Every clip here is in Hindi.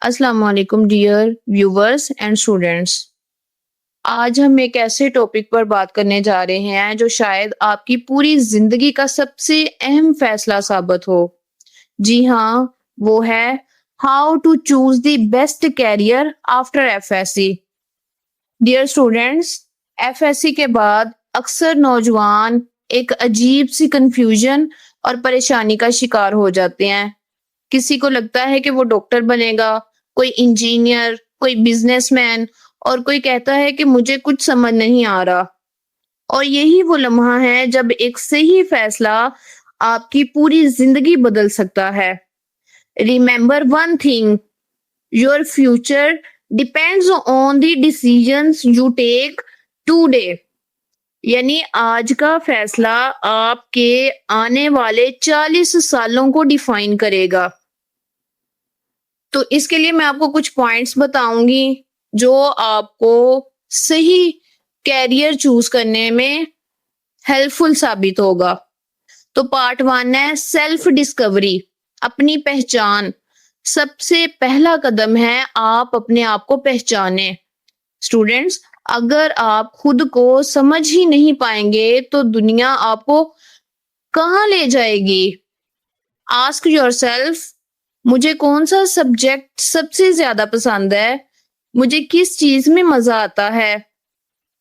अस्सलाम वालेकुम डियर व्यूवर्स एंड स्टूडेंट्स। आज हम एक ऐसे टॉपिक पर बात करने जा रहे हैं जो शायद आपकी पूरी जिंदगी का सबसे अहम फैसला साबित हो। जी हाँ, वो है how to choose the best career after FSC. Dear students, FSC के बाद अक्सर नौजवान एक अजीब सी कंफ्यूजन और परेशानी का शिकार हो जाते हैं। किसी को लगता है कि वो डॉक्टर बनेगा, कोई इंजीनियर, कोई बिजनेसमैन और कोई कहता है कि मुझे कुछ समझ नहीं आ रहा। और यही वो लम्हा है जब एक सही फैसला आपकी पूरी जिंदगी बदल सकता है। Remember one thing, your future depends on the decisions you take today. यानी आज का फैसला आपके आने वाले 40 सालों को डिफाइन करेगा। तो इसके लिए मैं आपको कुछ पॉइंट्स बताऊंगी जो आपको सही कैरियर चूज करने में हेल्पफुल साबित होगा। तो पार्ट वन है सेल्फ डिस्कवरी, अपनी पहचान। सबसे पहला कदम है आप अपने आप को पहचाने। स्टूडेंट्स, अगर आप खुद को समझ ही नहीं पाएंगे तो दुनिया आपको कहाँ ले जाएगी। आस्क योरसेल्फ, मुझे कौन सा सब्जेक्ट सबसे ज्यादा पसंद है, मुझे किस चीज में मजा आता है,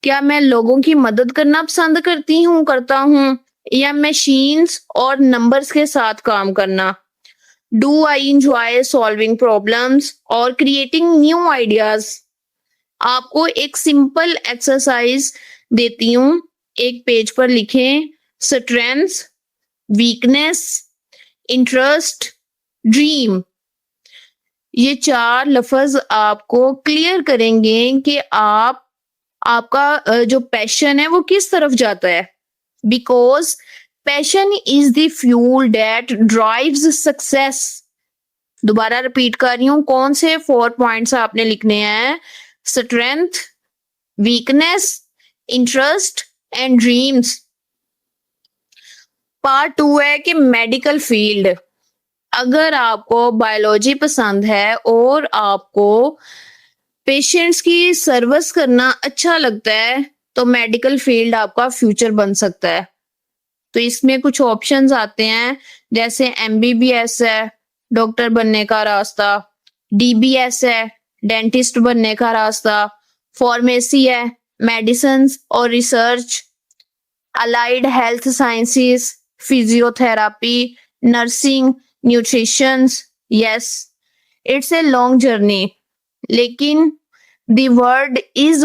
क्या मैं लोगों की मदद करना पसंद करता हूँ या मशीन्स और नंबर्स के साथ काम करना। Do I enjoy solving problems और क्रिएटिंग न्यू आइडियाज। आपको एक सिंपल एक्सरसाइज देती हूँ, एक पेज पर लिखें स्ट्रेंथ्स, वीकनेस, इंटरेस्ट, ड्रीम। ये 4 लफ्ज आपको क्लियर करेंगे कि आपका जो पैशन है वो किस तरफ जाता है। Because passion is the fuel that drives success. दोबारा रिपीट कर रही हूँ, कौन से 4 पॉइंट्स आपने लिखने हैं? Strength, weakness, interest and dreams. Part 2 है कि मेडिकल फील्ड। अगर आपको बायोलॉजी पसंद है और आपको पेशेंट्स की सर्विस करना अच्छा लगता है तो मेडिकल फील्ड आपका फ्यूचर बन सकता है। तो इसमें कुछ ऑप्शंस आते हैं, जैसे एमबीबीएस है डॉक्टर बनने का रास्ता, डीबीएस है डेंटिस्ट बनने का रास्ता, फार्मेसी है मेडिसिन और research, allied health sciences, physiotherapy, nursing, nutrition. Yes, it's a long journey, लेकिन the reward is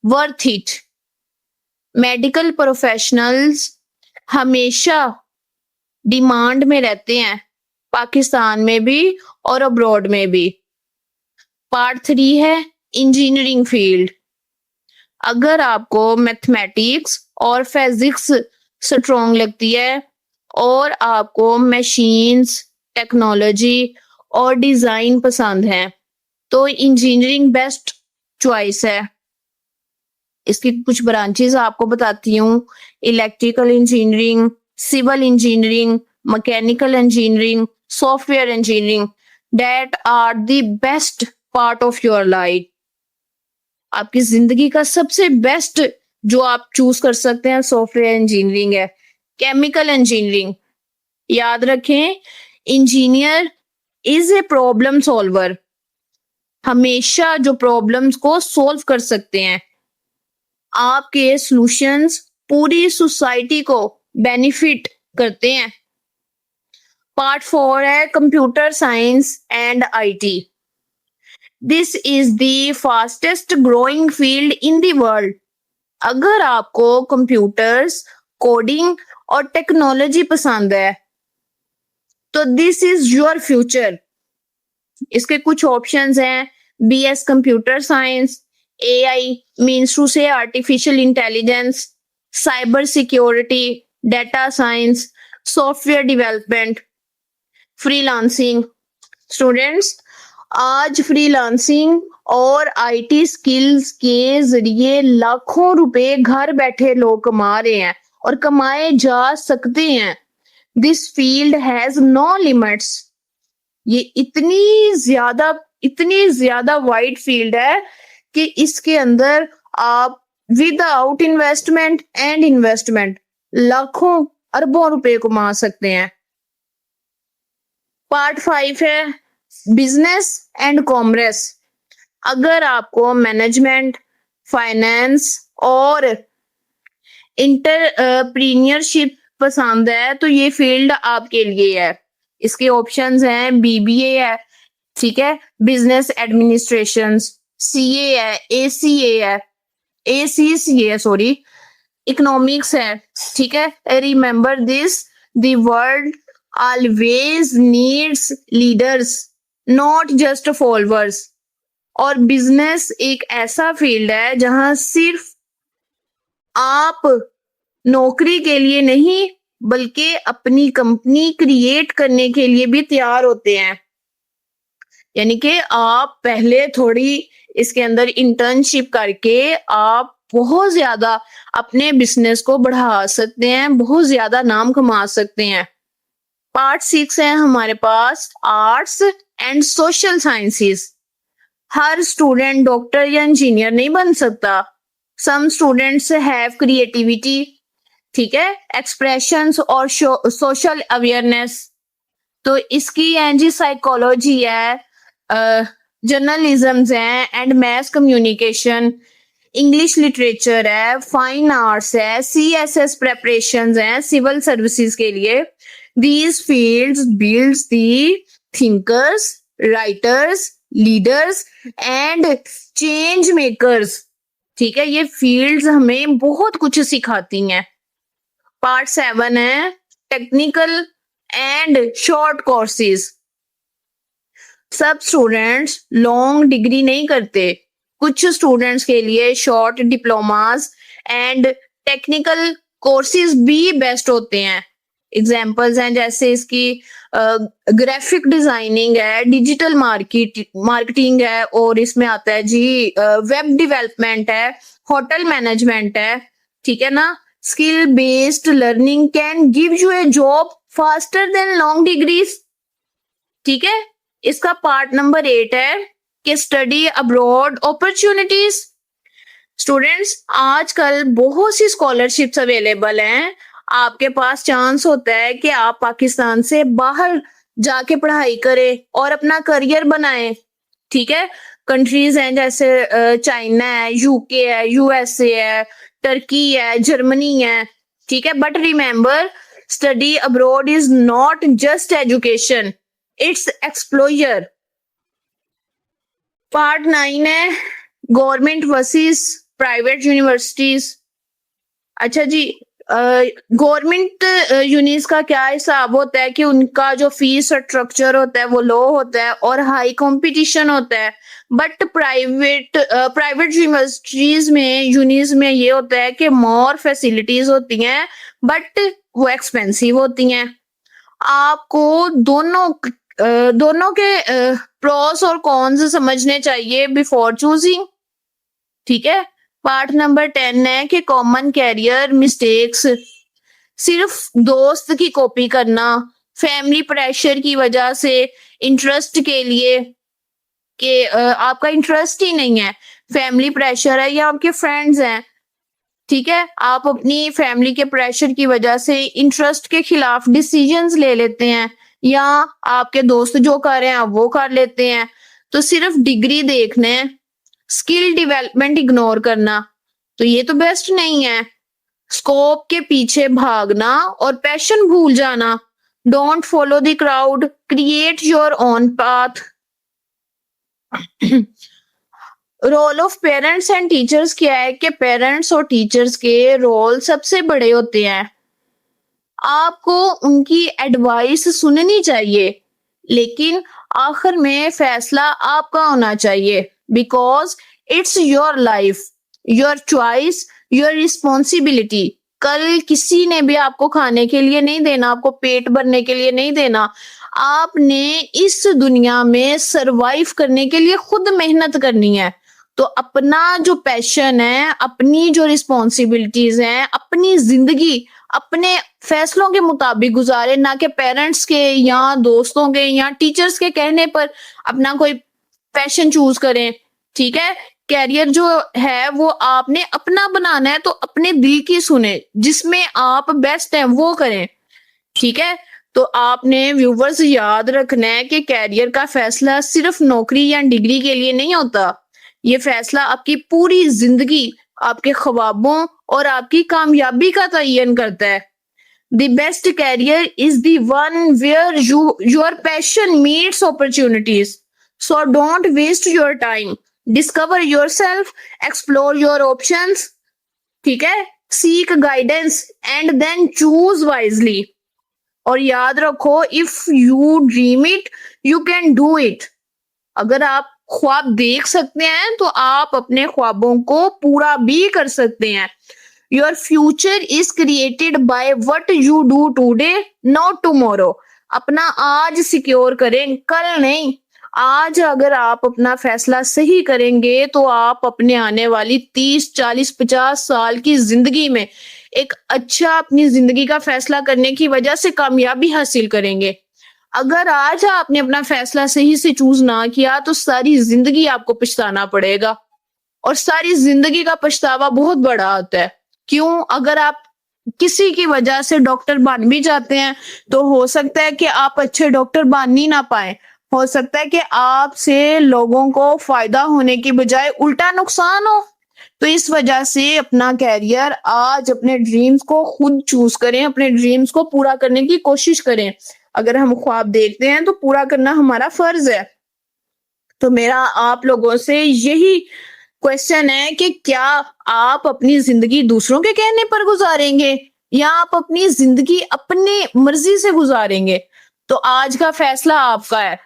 worth it. Medical professionals हमेशा डिमांड में रहते हैं, पाकिस्तान में भी और अब्रॉड में भी। पार्ट 3 है इंजीनियरिंग फील्ड। अगर आपको मैथमेटिक्स और फिजिक्स स्ट्रॉन्ग लगती है और आपको मशीन्स, टेक्नोलॉजी और डिजाइन पसंद है तो इंजीनियरिंग बेस्ट चॉइस है। इसकी कुछ ब्रांचेस आपको बताती हूँ, electrical engineering, civil engineering, mechanical engineering, software engineering, that are the best part of your life. आपकी जिंदगी का सबसे बेस्ट जो आप चूज कर सकते हैं सॉफ्टवेयर इंजीनियरिंग है। केमिकल इंजीनियरिंग, याद रखें, engineer is a problem solver, हमेशा जो प्रॉब्लम्स को सॉल्व कर सकते हैं। आपके सॉल्यूशंस पूरी सोसाइटी को बेनिफिट करते हैं। पार्ट 4 है computer science and IT. This is the fastest growing field in the world. अगर आपको कंप्यूटर्स, कोडिंग और टेक्नोलॉजी पसंद है तो दिस इज योर फ्यूचर। इसके कुछ ऑप्शंस हैं, BS computer science, AI means to say artificial intelligence, cyber security, data science, software development, freelancing. Students, आज फ्रीलांसिंग और आईटी स्किल्स के जरिए लाखों रुपए घर बैठे लोग कमा रहे हैं और कमाए जा सकते हैं। This field has no limits. ये इतनी ज्यादा वाइड फील्ड है कि इसके अंदर आप विदाउट इन्वेस्टमेंट लाखों अरबों रुपए कमा सकते हैं। पार्ट 5 है बिजनेस एंड कॉमर्स। अगर आपको मैनेजमेंट, फाइनेंस और इंटरप्रीनियरशिप पसंद है तो ये फील्ड आपके लिए है। इसके ऑप्शंस हैं बीबीए है, ठीक है, बिजनेस एडमिनिस्ट्रेशन, सीए है, एसीसीए सॉरी, इकोनॉमिक्स है, ठीक है। Remember this, the world always needs leaders not just followers. और बिजनेस एक ऐसा फील्ड है जहां सिर्फ आप नौकरी के लिए नहीं बल्कि अपनी कंपनी क्रिएट करने के लिए भी तैयार होते हैं। यानी कि आप पहले थोड़ी इसके अंदर इंटर्नशिप करके आप बहुत ज्यादा अपने बिजनेस को बढ़ा सकते हैं, बहुत ज्यादा नाम कमा सकते हैं। पार्ट 6 है हमारे पास आर्ट्स एंड सोशल साइंसेस। हर स्टूडेंट डॉक्टर या इंजीनियर नहीं बन सकता। सम स्टूडेंट्स हैव क्रिएटिविटी, ठीक है, एक्सप्रेशंस और सोशल अवेयरनेस। तो इसकी है जी साइकोलॉजी है, जर्नलिज्म है and mess communication, English literature है, फाइन आर्ट्स है, सीएसएस प्रेपरेशंस है सिविल सर्विसेज के लिए। These fields builds the thinkers, writers, leaders and change makers, ठीक है। ये फील्ड्स हमें बहुत कुछ सिखाती हैं। पार्ट 7 है टेक्निकल एंड शॉर्ट कोर्सेज। सब स्टूडेंट्स लॉन्ग डिग्री नहीं करते, कुछ स्टूडेंट्स के लिए short diplomas and technical courses भी बेस्ट होते हैं। एग्जाम्पल्स हैं जैसे इसकी ग्राफिक डिजाइनिंग है, डिजिटल मार्केटिंग है, और इसमें आता है जी वेब डेवलपमेंट है, होटल मैनेजमेंट है, ठीक है ना। Skill based learning can give U A job faster than long degrees, ठीक है। इसका पार्ट नंबर 8 है कि स्टडी अब्रॉड अपॉर्चुनिटीज। स्टूडेंट्स आजकल बहुत सी स्कॉलरशिप्स अवेलेबल हैं। आपके पास चांस होता है कि आप पाकिस्तान से बाहर जाके पढ़ाई करें और अपना करियर बनाएं, ठीक है। कंट्रीज हैं जैसे चाइना है, यूके है, यूएसए है, टर्की है, जर्मनी है, ठीक है। But remember, study abroad is not just education, it's एक्सप्लोजर। Part 9 है गवर्नमेंट वर्सेस प्राइवेट यूनिवर्सिटीज। अच्छा जी, गवर्नमेंट यूनिस का क्या हिसाब होता है कि उनका जो फीस स्ट्रक्चर होता है वो लो होता है और हाई कंपटीशन होता है। बट प्राइवेट यूनिवर्सिटीज में यूनिस में ये होता है कि मोर फैसिलिटीज होती हैं बट वो एक्सपेंसिव होती हैं। आपको दोनों के प्रोस और कॉन्स समझने चाहिए बिफोर चूजिंग, ठीक है। पार्ट नंबर 10 है कि कॉमन कैरियर मिस्टेक्स। सिर्फ दोस्त की कॉपी करना, फैमिली प्रेशर की वजह से, इंटरेस्ट के लिए कि आपका इंटरेस्ट ही नहीं है, फैमिली प्रेशर है या आपके फ्रेंड्स हैं, ठीक है। आप अपनी फैमिली के प्रेशर की वजह से इंटरेस्ट के खिलाफ डिसीजंस ले लेते हैं या आपके दोस्त जो कर रहे हैं आप वो कर लेते हैं। तो सिर्फ डिग्री देखने, स्किल डेवलपमेंट इग्नोर करना, तो ये तो बेस्ट नहीं है। स्कोप के पीछे भागना और पैशन भूल जाना। Don't follow the crowd, create your own path. Role of parents and teachers क्या है कि पेरेंट्स और टीचर्स के रोल सबसे बड़े होते हैं। आपको उनकी एडवाइस सुननी चाहिए लेकिन आखिर में फैसला आपका होना चाहिए, because it's your life, your choice, your responsibility. कल किसी ने भी आपको खाने के लिए नहीं देना, आपको पेट भरने के लिए नहीं देना। आपने इस दुनिया में सरवाइव करने के लिए खुद मेहनत करनी है। तो अपना जो पैशन है, अपनी जो रिस्पॉन्सिबिलिटीज हैं, अपनी जिंदगी अपने फैसलों के मुताबिक गुजारे, ना कि पेरेंट्स के या दोस्तों के या टीचर्स के कहने पर अपना कोई पैशन चूज करें। ठीक है, कैरियर जो है वो आपने अपना बनाना है, तो अपने दिल की सुने, जिसमें आप बेस्ट हैं वो करें। ठीक है, तो आपने व्यूवर्स याद रखना है कि कैरियर का फैसला सिर्फ नौकरी या डिग्री के लिए नहीं होता। ये फैसला आपकी पूरी जिंदगी, आपके ख्वाबों और आपकी कामयाबी का तयन करता है। The best career is the one where your passion meets opportunities. So don't waste your time. Discover yourself, explore your options. ठीक है, seek guidance and then choose wisely. और याद रखो, if you dream it, you can do it. अगर आप ख्वाब देख सकते हैं तो आप अपने ख्वाबों को पूरा भी कर सकते हैं। Your future is created by what you do today, not tomorrow. अपना आज सिक्योर करें, कल नहीं। आज अगर आप अपना फैसला सही करेंगे तो आप अपने आने वाली 30, 40, 50 साल की जिंदगी में एक अच्छा अपनी जिंदगी का फैसला करने की वजह से कामयाबी हासिल करेंगे। अगर आज आपने अपना फैसला सही से चूज ना किया तो सारी जिंदगी आपको पछताना पड़ेगा, और सारी जिंदगी का पछतावा बहुत बड़ा होता है। क्यों? अगर आप किसी की वजह से डॉक्टर बन भी जाते हैं तो हो सकता है कि आप अच्छे डॉक्टर बन ही ना पाए। हो सकता है कि आपसे लोगों को फायदा होने की बजाय उल्टा नुकसान हो। तो इस वजह से अपना कैरियर आज, अपने ड्रीम्स को खुद चूज करें, अपने ड्रीम्स को पूरा करने की कोशिश करें। अगर हम ख्वाब देखते हैं तो पूरा करना हमारा फर्ज है। तो मेरा आप लोगों से यही क्वेश्चन है कि क्या आप अपनी जिंदगी दूसरों के कहने पर गुजारेंगे या आप अपनी जिंदगी अपनी मर्जी से गुजारेंगे? तो आज का फैसला आपका है।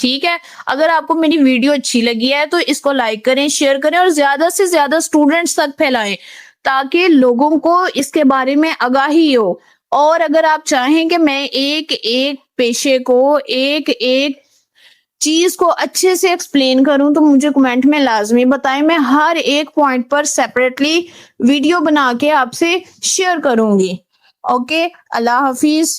ठीक है, अगर आपको मेरी वीडियो अच्छी लगी है तो इसको लाइक करें, शेयर करें और ज्यादा से ज्यादा स्टूडेंट्स तक फैलाएं, ताकि लोगों को इसके बारे में आगाही हो। और अगर आप चाहें कि मैं एक एक पेशे को, एक एक चीज को अच्छे से एक्सप्लेन करूं, तो मुझे कमेंट में लाजमी बताएं। मैं हर एक पॉइंट पर सेपरेटली वीडियो बना के आपसे शेयर करूंगी। ओके, अल्लाह हाफिज।